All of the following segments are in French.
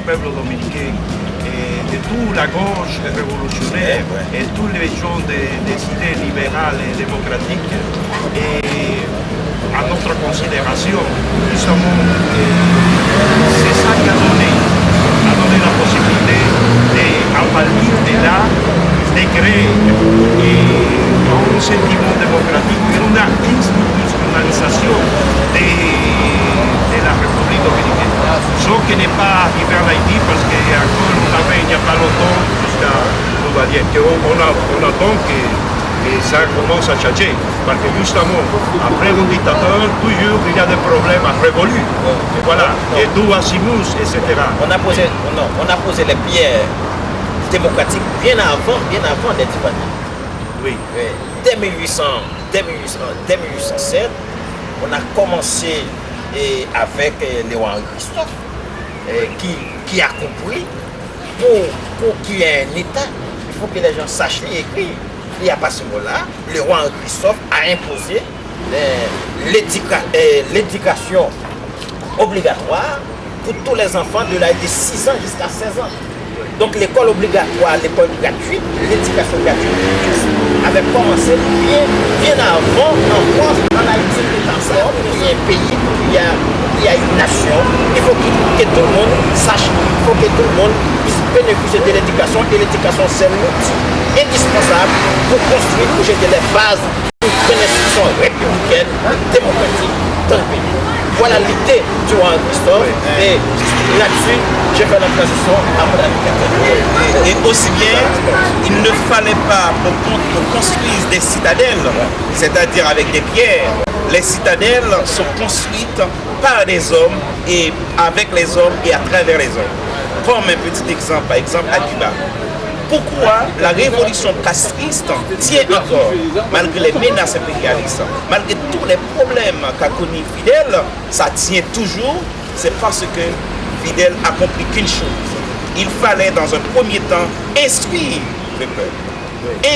peuple dominicain, de toute la gauche révolutionnaire et tous les gens des idées libérales et démocratiques, et à notre considération, justement, c'est ça qui a donné la possibilité à partir de là de créer un sentiment démocratique, une institutionnalisation de la République dominicaine. Ce qui n'est pas arrivé en Haïti parce qu'encore il n'y a pas longtemps, jusqu'à on va dire qu'on attend que ça commence à changer. Parce que justement, après un dictateur, toujours il y a des problèmes à révolus. Et voilà, et d'où Asimus, etc. On a posé les pierres démocratiques bien avant l'indépendance. Oui. Dès 1807, on a commencé avec Léon Christophe, qui a compris pour qu'il y ait un État, il faut que les gens sachent lire et écrire. Et à partir de là, le roi Christophe a imposé l'éducation obligatoire pour tous les enfants de l'âge de 6 ans jusqu'à 16 ans. Donc l'école obligatoire, l'école gratuite, l'éducation gratuite avait commencé bien avant en France, en Haïti, encore, il y a un pays, il y a une nation. Il faut que tout le monde sache, il faut que tout le monde puisse bénéficier de l'éducation. Et l'éducation, c'est l'outil indispensable pour construire, pour jeter les bases d'une institution républicaine, démocratique dans le pays. Voilà l'idée du roi Christophe. Et là-dessus, j'ai fait la transition à mon ami. Et aussi bien, il ne fallait pas qu'on construise des citadelles, c'est-à-dire avec des pierres. Les citadelles sont construites par des hommes et avec les hommes et à travers les hommes. Comme un petit exemple, par exemple à Cuba. Pourquoi la révolution castriste tient encore, malgré les menaces impérialistes, malgré tous les problèmes qu'a connu Fidel, ça tient toujours, c'est parce que Fidel a compris qu'une chose. Il fallait dans un premier temps instruire le peuple.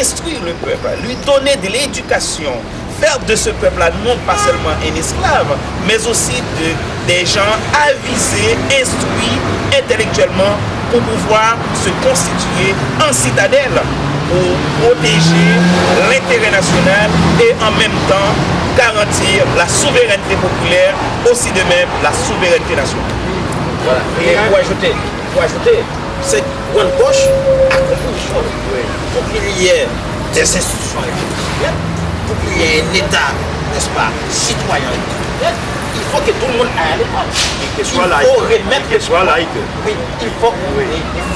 Instruire le peuple, lui donner de l'éducation, faire de ce peuple-là non pas seulement un esclave, mais aussi des gens avisés, instruits intellectuellement pour pouvoir se constituer en citadelle pour protéger l'intérêt national et en même temps garantir la souveraineté populaire, aussi de même la souveraineté nationale. Voilà. Et pour ajouter, c'est One Bosch a compris une chose. Pour qu'il y ait des institutions républicaines, pour qu'il y ait un État, n'est-ce pas, citoyen républicain, il faut que tout le monde aille à l'école. Et que soit laïque. Oui, il faut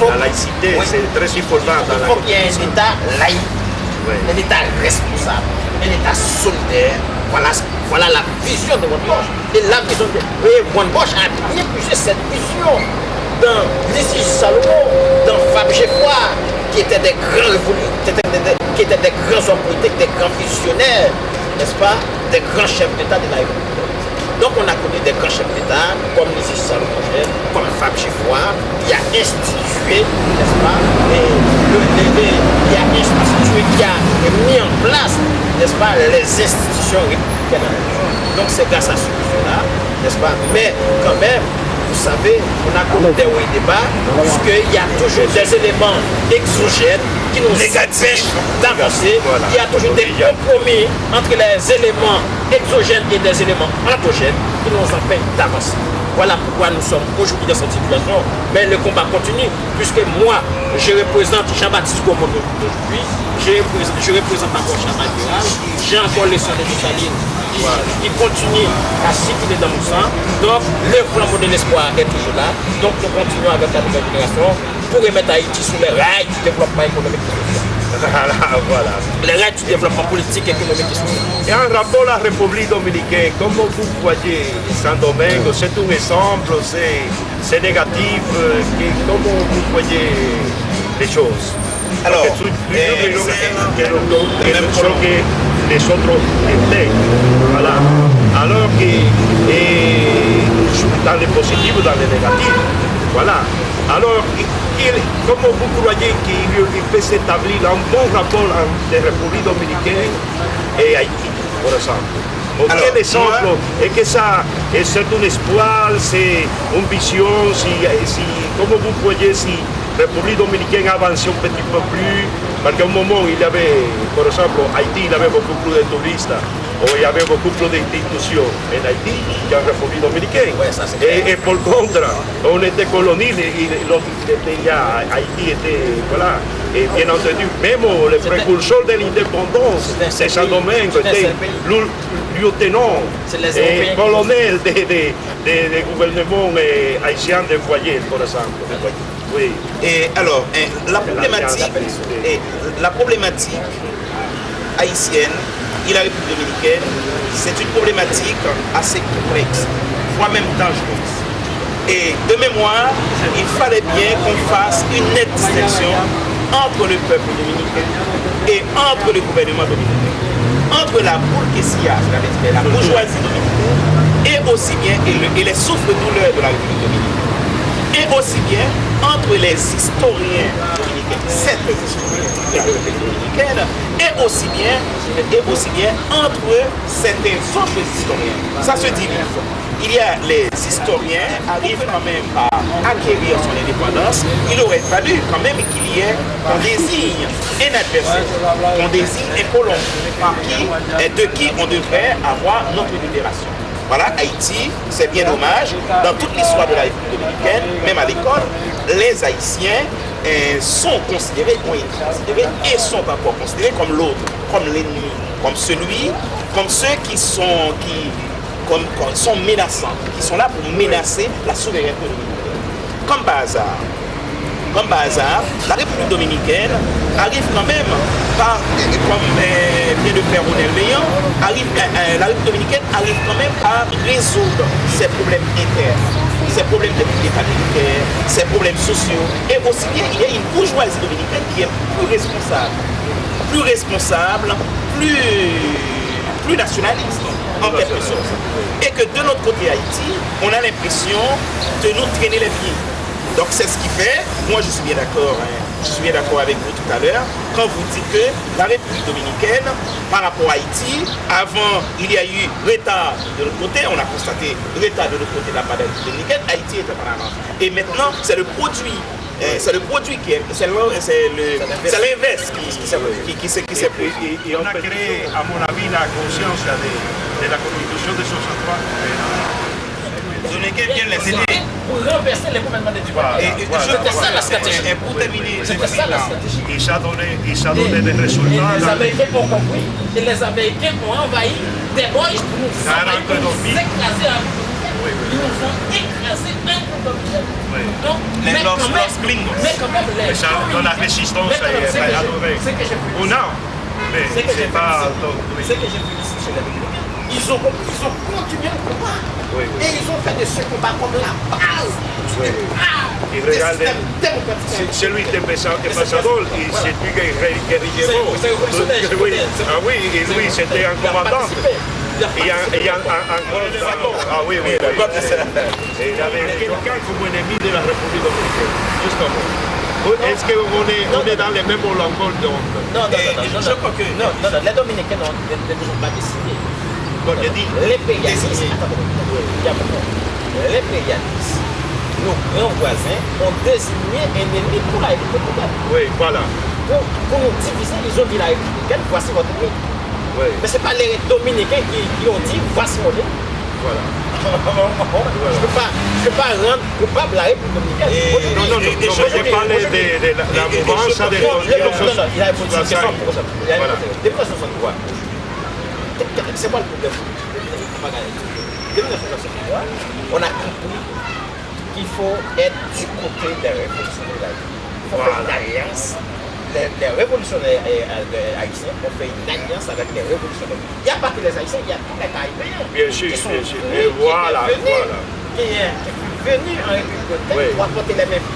la laïcité, c'est très important. Il faut qu'il y ait un État laïque, un État responsable, un État solidaire. Voilà la vision de One Bosch. Et la vision de One Bosch a bien poussé cette vision dans l'Isis Salomon, dans Fab Geoffroy, qui étaient des grands révolutionnaires, qui étaient des grands hommes politiques, des grands visionnaires, n'est-ce pas, des grands chefs d'État de la République. Donc on a connu des grands chefs d'État, comme l'Isis Salomon, comme Fab Geoffroy, qui a institué, n'est-ce pas, qui a mis en place, n'est-ce pas, les institutions républicaines. Donc c'est grâce à ce vision-là, n'est-ce pas, mais quand même, vous savez, on a connu des hauts et des bas, puisqu'il y a toujours des éléments exogènes qui nous empêchent d'avancer. Il y a toujours des compromis entre les éléments exogènes et des éléments endogènes qui nous empêchent d'avancer. Voilà pourquoi nous sommes aujourd'hui dans cette situation. Mais le combat continue, puisque moi, je représente Jean-Baptiste Gourmand aujourd'hui, je représente encore Chabat Dural, j'ai encore les soins de Staline qui continue à circuler dans mon sang. Donc le flambeau de l'espoir est toujours là. Donc nous continuons avec la nouvelle génération pour remettre Haïti sur les rails du développement économique et social. Voilà. Les règles du développement politique, économique et social. Et en rapport à la République dominicaine, comment vous voyez Saint-Domingue? C'est un exemple, c'est négatif. Comment vous voyez les choses? Alors, les autres étaient. Voilà. Alors que dans les positifs ou dans les négatifs. Voilà. Alors, comment vous croyez qu'il peut s'établir un bon rapport entre la République dominicaine et Haïti, par exemple? Quel exemple est que ça, c'est un espoir, c'est une vision, comment vous voyez si la République dominicaine avançait un petit peu plus, parce qu'à un moment il y avait, par exemple, Haïti, il y avait beaucoup plus de touristes, ou il y avait beaucoup plus d'institutions en Haïti qu'en République dominicaine. Ouais, ça, c'est et por contra, on était colonie, Haïti était, voilà, et bien entendu, même le précurseur de l'indépendance, c'est Saint-Domingue, était lieutenant et colonel des gouvernements haïtiens de foyer, par exemple. Oui. Et alors, la problématique haïtienne et la République dominicaine, c'est une problématique assez complexe, voire même dangereuse. Et de mémoire, il fallait bien qu'on fasse une nette distinction entre le peuple dominicain et entre le gouvernement dominicain, entre la bourgeoisie, la bourgeoisie dominicaine, et aussi bien et les souffres-douleurs de la République dominicaine, et aussi bien entre les historiens dominicains, certains historiens de la République dominicaine, et aussi bien entre certains autres historiens. Ça se divise. Il y a les historiens arrivent quand même à acquérir son indépendance. Il aurait fallu quand même qu'il y ait, qu'on désigne un adversaire, qu'on désigne un colon de qui on devrait avoir notre libération. Voilà, Haïti, c'est bien dommage, dans toute l'histoire de la République dominicaine, même à l'école, les Haïtiens sont considérés, ont été considérés et sont encore considérés comme l'autre, comme l'ennemi, comme ceux qui sont menaçants, qui sont là pour menacer la souveraineté dominicaine. Comme par hasard, la République dominicaine arrive quand même par, comme vient de faire Ronel Meillan, la République dominicaine arrive quand même à résoudre ses problèmes internes, ses problèmes de l'état militaire, ses problèmes sociaux, et aussi bien il y a une bourgeoisie dominicaine qui est plus responsable, plus nationaliste en quelque sorte. Et que de notre côté Haïti, on a l'impression de nous traîner les pieds. Donc c'est ce qui fait, moi je suis bien d'accord avec vous tout à l'heure, quand vous dites que la République dominicaine, par rapport à Haïti, avant il y a eu retard de l'autre côté, on a constaté retard de l'autre côté de la République dominicaine, Haïti était en avance. Et maintenant c'est le produit qui est, c'est l'inverse qui s'est pris. Et on a créé, à mon avis, la conscience de la Constitution de 63. Dominicains viennent les aider. Pour renverser les gouvernements de Dubaï. C'était ça la stratégie. Et pour terminer, c'était ça la stratégie. Et ça a donné des résultats. Les Américains ont compris. Et les Américains ont envahi des boys pour nous écraser un peu. Ils nous ont écrasé un peu. Donc, mais quand même, dans la résistance, c'est adoré. Ou non, mais c'est pas. Ce que j'ai vu ici chez les Américains, ils ont continué le combat. Et ils ont fait de ce combat comme la base du système démocratique. Celui de Passador, c'est lui guerrillero. Ah oui, et lui c'était un combattant. Et un combattant. Ah oui, oui. Et il avait quelqu'un comme ennemi de la République dominicaine. Justement. Est-ce qu'on est dans les mêmes longueurs d'onde? Non, je crois que non, les Dominicains n'ont pas décidé. L'impérialisme, nos grands voisins ont désigné un ennemi pour la République dominicaine. Oui, voilà. Pour nous diviser, ils ont dit la République dominicaine, voici votre ennemi. Oui. Mais ce n'est pas les Dominicains qui ont dit voici mon ennemi. Voilà. Je ne peux pas rendre coupable la République dominicaine. Non, je parlais de la mouvance des Non, il a posé une question pour ça. Depuis 1963. C'est quoi le problème? Depuis 1963, on a compris qu'il faut être du côté des révolutionnaires. Il faut faire une alliance. Les révolutionnaires haïtiens ont fait une alliance avec les révolutionnaires. Il n'y a pas que les Haïtiens, il y a tous les Caribéens. Bien sûr, qui sont bien sûr. venus, Et voilà. qui sont venus en République pour apporter les mêmes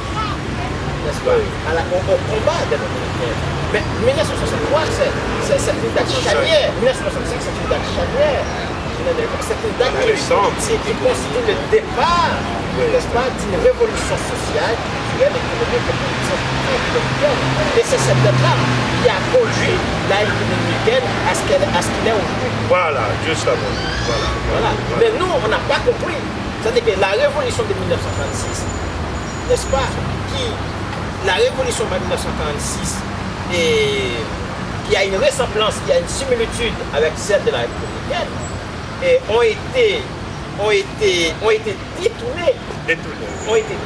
n'est-ce pas, au combat des Dominicains. Mais 1963, c'est une date charnière. 1965, c'est une date charnière. C'est une date qui constitue le départ, n'est-ce pas, d'une révolution sociale, culturelle et économique que dominicaine. Et c'est cette dette-là qui a conduit la République dominicaine à ce qu'il est aujourd'hui. Voilà, justement. Voilà. Mais nous, on n'a pas compris. C'est-à-dire que la révolution de 1946, n'est-ce pas, la révolution de 1946, qui a une ressemblance, qui a une similitude avec celle de la République dominicaine, et ont été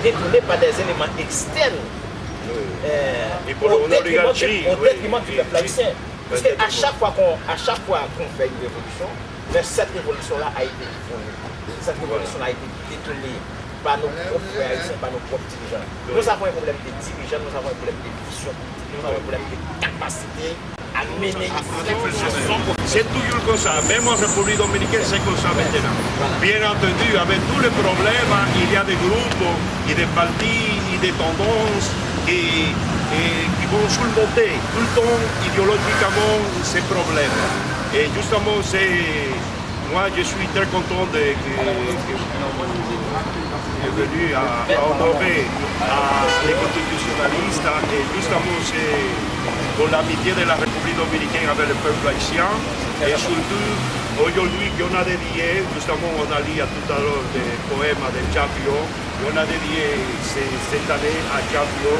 détournés par des éléments externes au détriment du peuple haïtien. Parce qu'à chaque fois qu'on fait une révolution, mais cette révolution-là a été détournée. Cette révolution-là a été détournée par nos propres frères haïtiens, par nos propres dirigeants. Nous avons un problème de dirigeants, nous avons un problème de vision politique, nous avons un problème de capacité à mener c'est toujours comme ça, même en République dominicaine, c'est comme ça maintenant. Bien entendu, avec tous les problèmes, il y a des groupes, et des partis, et des tendances qui vont surmonter tout le temps idéologiquement ces problèmes. Et justement, moi je suis très content que est venu à honorer les constitutionnalistes et justement c'est pour l'amitié de la République dominicaine avec le peuple haïtien et surtout aujourd'hui qu'on a dédié, justement on a lu tout à l'heure des poèmes de Chapio, on a dédié cette année à Chapio,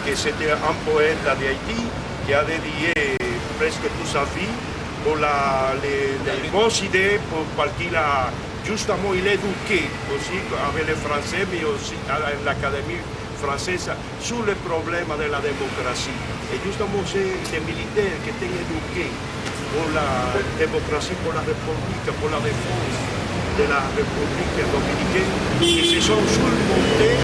que c'était un poète d'Haïti qui a dédié presque toute sa vie pour les bonnes idées, parce qu'il a justement il est éduqué aussi avec les Français, mais aussi à l'Académie française sur les problèmes de la démocratie. Et justement, c'est des militaires qui étaient éduqués pour la démocratie, pour la République, pour la défense de la République dominicaine, qui se sont surmontés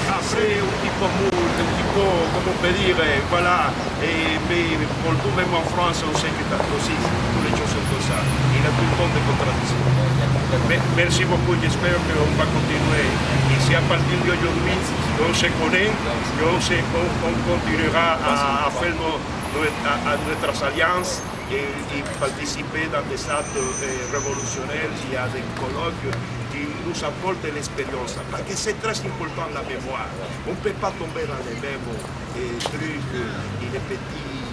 après un petit peu, comment on peut dire, voilà, mais pour tout, même en France, on sait que aussi, toutes les choses sont comme ça. Il y a tout le temps de contradictions. Merci beaucoup, j'espère qu'on va continuer. Ici, à partir d'aujourd'hui, on se connaît, on continuera à faire notre alliance et participer dans des actes révolutionnaires. Il y a des colloques qui nous apportent l'expérience. Parce que c'est très important la mémoire. On ne peut pas tomber dans les mêmes trucs, les petits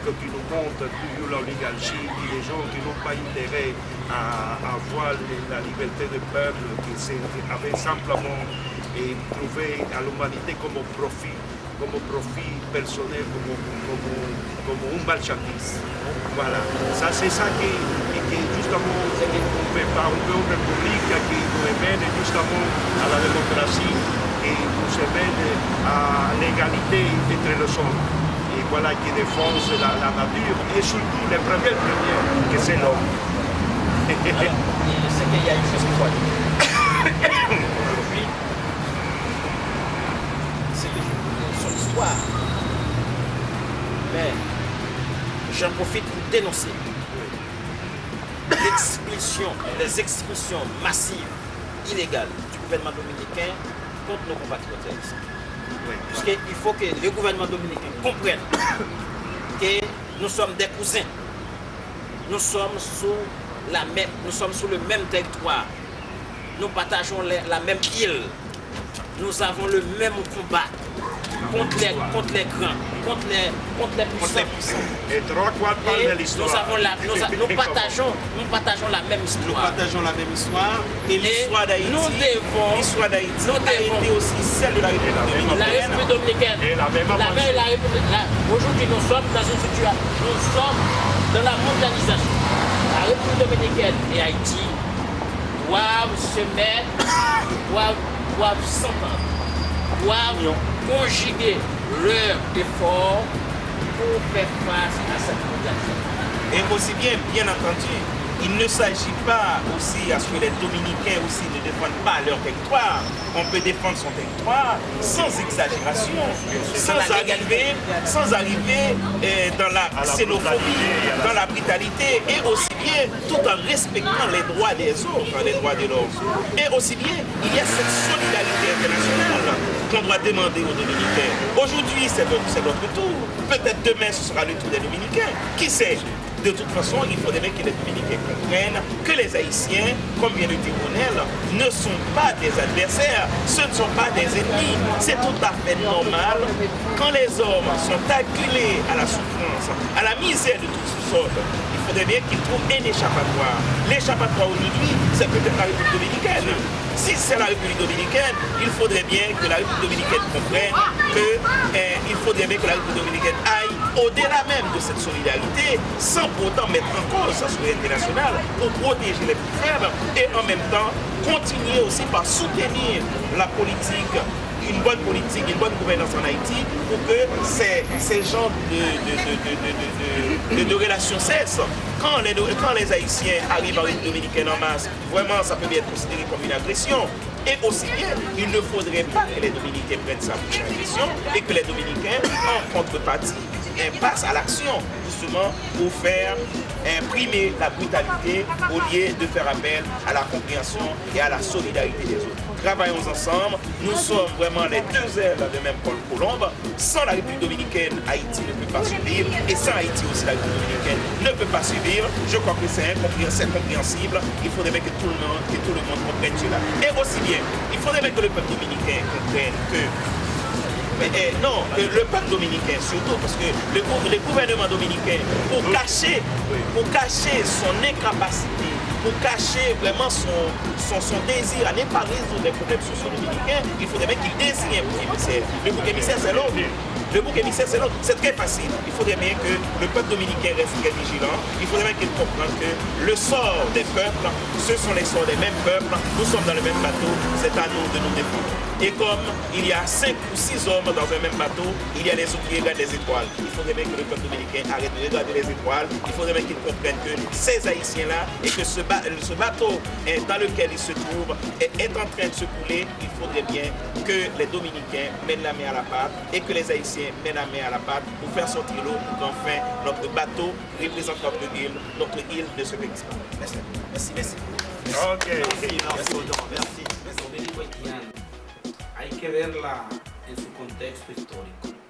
trucs qui nous montrent toujours l'oligarchie, les gens qui n'ont pas intérêt à voir la liberté du peuple, qui avaient simplement trouvé à l'humanité comme profit personnel, comme une marchandise. Voilà, ça c'est ça qui justement on peut une république qui nous mène justement à la démocratie et nous mène à l'égalité entre les hommes. Et voilà qui défonce la nature et surtout les premiers que c'est l'homme. Alors, c'est qu'il y a une chose qu'il faut dire. Aujourd'hui, c'est son histoire. Mais j'en profite pour dénoncer les expulsions massives, illégales du gouvernement dominicain contre nos compatriotes haïtiens. Parce qu'il faut que le gouvernement dominicain comprenne que nous sommes des cousins. Nous sommes sur le même territoire. Nous partageons la même île. Nous avons le même combat contre les grands, contre les puissants. Et trois quarts parlent de l'histoire. Nous partageons la même histoire. Nous partageons la même histoire. Et l'histoire d'Haïti, l'histoire d'Haïti a été aussi celle de la République dominicaine. Aujourd'hui, nous sommes dans une situation, nous sommes dans la mondialisation. La République dominicaine et Haïti doivent se mettre, doivent s'entendre, doivent conjuguer leurs efforts pour faire face à cette mondialisation. Et aussi bien entendu, il ne s'agit pas aussi à ce que les Dominicains aussi ne défendent pas leur territoire. On peut défendre son territoire sans exagération, sans arriver dans la xénophobie, dans la brutalité, et aussi bien tout en respectant les droits des autres, les droits de l'homme. Et aussi bien, il y a cette solidarité internationale qu'on doit demander aux Dominicains. Aujourd'hui, c'est notre tour. Peut-être demain, ce sera le tour des Dominicains. Qui sait? de toute façon, il faudrait que les Dominicains comprennent que les Haïtiens, comme vient de dire Ronel, ne sont pas des adversaires, ce ne sont pas des ennemis. C'est tout à fait normal quand les hommes sont acculés à la souffrance, à la misère de toutes sortes. Il faudrait bien qu'ils trouvent un échappatoire. L'échappatoire aujourd'hui, c'est peut-être la République dominicaine. Si c'est la République dominicaine, il faudrait bien que la République dominicaine comprenne qu'il faudrait bien que la République dominicaine aille au-delà même de cette solidarité, sans pour autant mettre en cause sa souveraineté nationale pour protéger les plus faibles et en même temps continuer aussi par soutenir la politique, une bonne politique, une bonne gouvernance en Haïti pour que ces genres de relations cessent. Quand les Haïtiens arrivent en République dominicaine en masse, vraiment ça peut bien être considéré comme une agression. Et aussi bien, il ne faudrait pas que les Dominicains prennent ça pour une agression et que les Dominicains, en contrepartie, passent à l'action justement pour faire imprimer la brutalité au lieu de faire appel à la compréhension et à la solidarité des autres. Travaillons ensemble, nous sommes vraiment les deux ailes de même colombe. Sans la République dominicaine, Haïti ne peut pas survivre et sans Haïti aussi la République dominicaine ne peut pas survivre. Je crois que c'est compréhensible. Il faudrait que tout le monde comprenne cela. Et aussi bien, il faudrait que le peuple dominicain comprenne que le peuple dominicain surtout, parce que le gouvernement dominicain, pour cacher son incapacité, pour cacher vraiment son désir à ne pas résoudre les problèmes sociaux dominicains, il faudrait bien qu'il désigne un bouc émissaire. Le bouc émissaire, c'est l'autre. Le bouc émissaire, c'est l'autre. C'est très facile. Il faudrait bien que le peuple dominicain reste très vigilant. Il faudrait bien qu'il comprenne que le sort des peuples, ce sont les sorts des mêmes peuples. Nous sommes dans le même bateau. C'est à nous de nous défendre. Et comme il y a 5 ou 6 hommes dans un même bateau, il y a des autres qui regardent les étoiles. Il faudrait bien que le peuple dominicain arrête de regarder les étoiles. Il faudrait bien qu'ils comprennent que ces Haïtiens-là et que ce bateau dans lequel ils se trouvent est en train de se couler. Il faudrait bien que les Dominicains mènent la main à la pâte et que les Haïtiens mènent la main à la pâte pour faire sortir l'eau pour qu'enfin notre bateau représente notre île ne se périsse pas. Merci. Merci. Ok. Merci. Hay que verla en su contexto histórico.